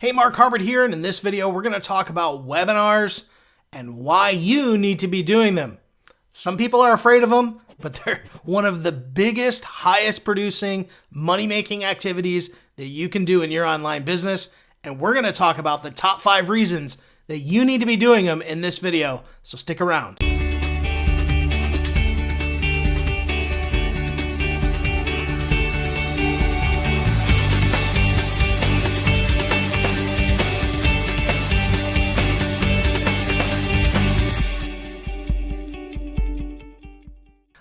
Hey, Mark Harbert here, and in this video, we're going to talk about webinars and why you need to be doing them. Some people are afraid of them, but they're one of the biggest, highest producing, money-making activities that you can do in your online business. And we're going to talk about the top 5 reasons that you need to be doing them in this video. So stick around.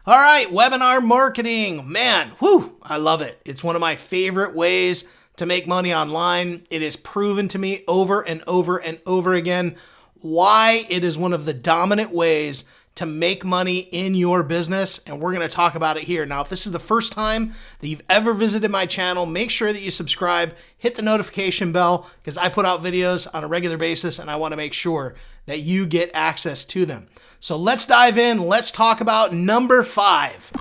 All right, webinar marketing. Man, I love it. It's one of my favorite ways to make money online. It is proven to me over and over and over again why it is one of the dominant ways to make money in your business, and we're going to talk about it here. Now, if this is the first time that you've ever visited my channel, make sure that you subscribe, hit the notification bell, because I put out videos on a regular basis, and I want to make sure that you get access to them. So let's dive in. Let's talk about number 5.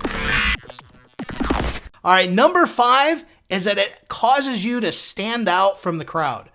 All right, number 5 is that it causes you to stand out from the crowd.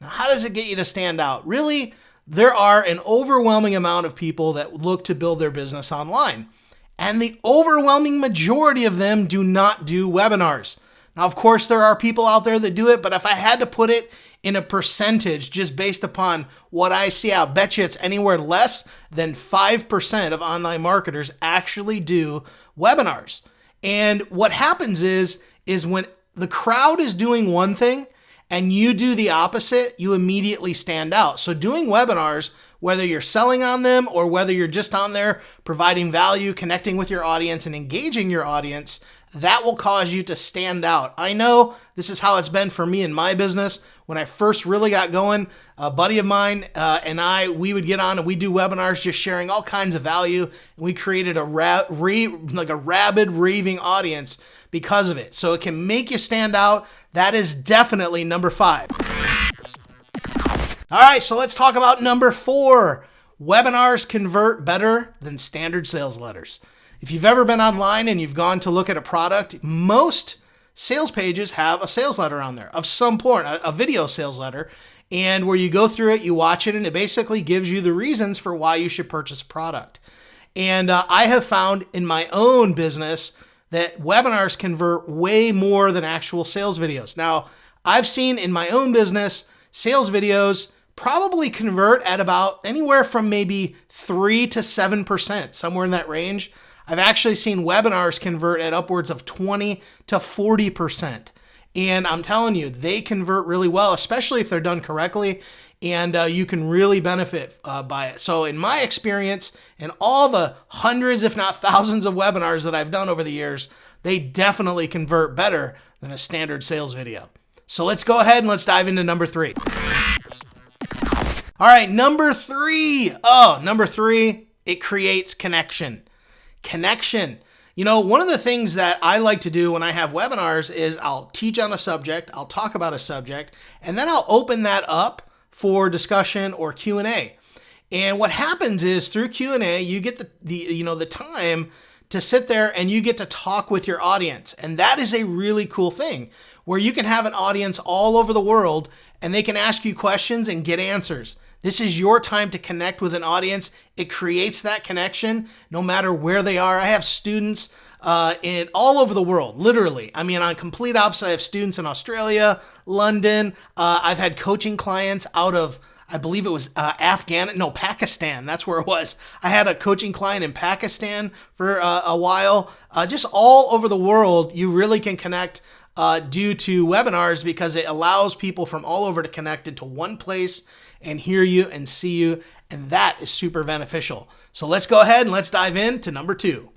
Now, how does it get you to stand out? Really, there are an overwhelming amount of people that look to build their business online, and the overwhelming majority of them do not do webinars. Now, of course, there are people out there that do it, but if I had to put it in a percentage just based upon what I see, I'll bet you it's anywhere less than 5% of online marketers actually do webinars. And what happens is when the crowd is doing one thing and you do the opposite, you immediately stand out. So doing webinars, whether you're selling on them or whether you're just on there providing value, connecting with your audience and engaging your audience, that will cause you to stand out. I know this is how it's been for me in my business. When I first really got going, a buddy of mine and we would get on and we do webinars just sharing all kinds of value. And we created a rabid raving audience because of it. So it can make you stand out. That is definitely number 5. All right, so let's talk about number 4. Webinars convert better than standard sales letters. If you've ever been online and you've gone to look at a product, most sales pages have a sales letter on there of some point, a video sales letter, and where you go through it, you watch it, and it basically gives you the reasons for why you should purchase a product. And I have found in my own business that webinars convert way more than actual sales videos. Now, I've seen in my own business, sales videos probably convert at about anywhere from maybe 3 to 7%, somewhere in that range. I've actually seen webinars convert at upwards of 20 to 40%. And I'm telling you, they convert really well, especially if they're done correctly, and you can really benefit by it. So in my experience, and all the hundreds, if not thousands of webinars that I've done over the years, they definitely convert better than a standard sales video. So let's go ahead and let's dive into number 3. All right, number 3. Number 3, it creates connection. Connection. You know, one of the things that I like to do when I have webinars is I'll teach on a subject, I'll talk about a subject, and then I'll open that up for discussion or Q&A. And what happens is through Q&A, you get the time to sit there and you get to talk with your audience. And that is a really cool thing where you can have an audience all over the world and they can ask you questions and get answers. This is your time to connect with an audience. It creates that connection no matter where they are. I have students in all over the world, literally. I mean, on complete opposite, I have students in Australia, London. I've had coaching clients out of, I believe it was Pakistan. That's where it was. I had a coaching client in Pakistan for a while. Just all over the world, you really can connect due to webinars because it allows people from all over to connect into one place and hear you and see you, and that is super beneficial. So let's go ahead and let's dive into number 2.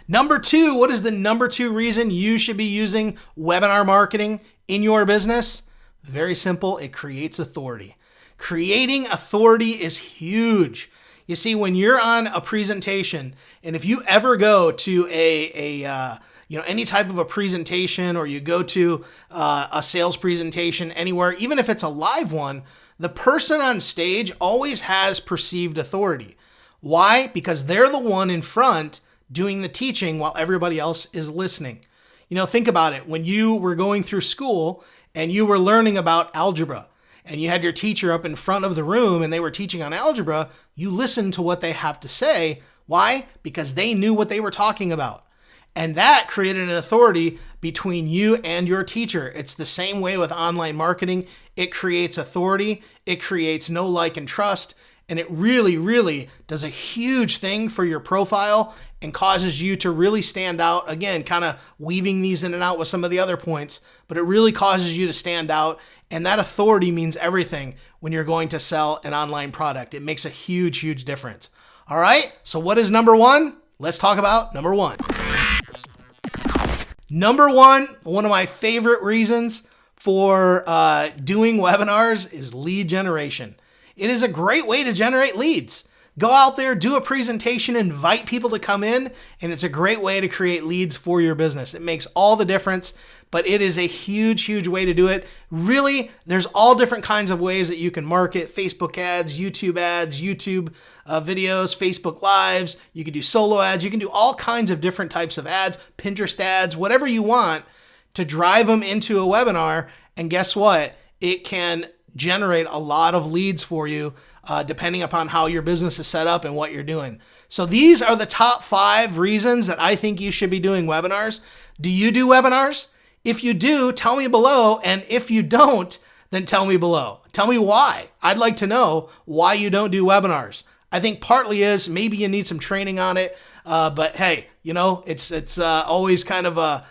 Number 2, what is the number 2 reason you should be using webinar marketing in your business? Very simple, it creates authority. Creating authority is huge. You see, when you're on a presentation, and if you ever go to any type of a presentation, or you go to a sales presentation anywhere, even if it's a live one, the person on stage always has perceived authority. Why? Because they're the one in front doing the teaching while everybody else is listening. You know, think about it. When you were going through school and you were learning about algebra, and you had your teacher up in front of the room and they were teaching on algebra, you listened to what they have to say. Why? Because they knew what they were talking about. And that created an authority between you and your teacher. It's the same way with online marketing. It creates authority. It creates know, like, and trust. And it really, really does a huge thing for your profile and causes you to really stand out. Again, kind of weaving these in and out with some of the other points, but it really causes you to stand out. And that authority means everything when you're going to sell an online product. It makes a huge, huge difference. All right, so what is number one? Let's talk about number one. Number one of my favorite reasons for doing webinars is lead generation. It is a great way to generate leads. Go out there, do a presentation, invite people to come in, and it's a great way to create leads for your business. It makes all the difference, but it is a huge, huge way to do it. Really, there's all different kinds of ways that you can market: Facebook ads, YouTube videos, Facebook Lives. You can do solo ads. You can do all kinds of different types of ads, Pinterest ads, whatever you want to drive them into a webinar. And guess what? It can generate a lot of leads for you, depending upon how your business is set up and what you're doing. So these are the top 5 reasons that I think you should be doing webinars. Do you do webinars? If you do, tell me below. And if you don't, then tell me below. Tell me why. I'd like to know why you don't do webinars. I think partly is maybe you need some training on it. But hey, it's always kind of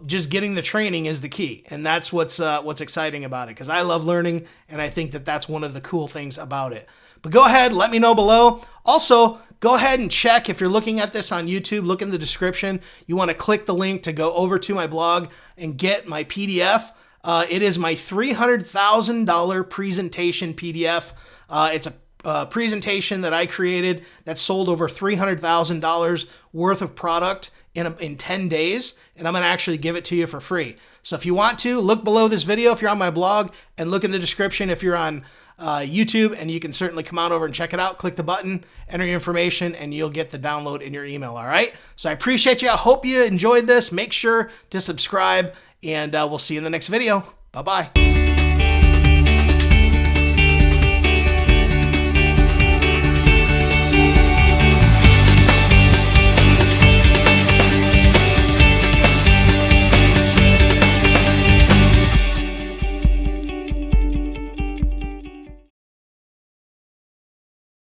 just getting the training is the key. And that's what's exciting about it, because I love learning. And I think that that's one of the cool things about it. But go ahead, let me know below. Also, go ahead and check if you're looking at this on YouTube, look in the description. You want to click the link to go over to my blog and get my PDF. It is my $300,000 presentation PDF. It's a presentation that I created that sold over $300,000 worth of product in 10 days, and I'm going to actually give it to you for free. So if you want to, look below this video if you're on my blog, and look in the description if you're on YouTube, and you can certainly come on over and check it out. Click the button, enter your information, and you'll get the download in your email, all right? So I appreciate you. I hope you enjoyed this. Make sure to subscribe, and we'll see you in the next video. Bye-bye.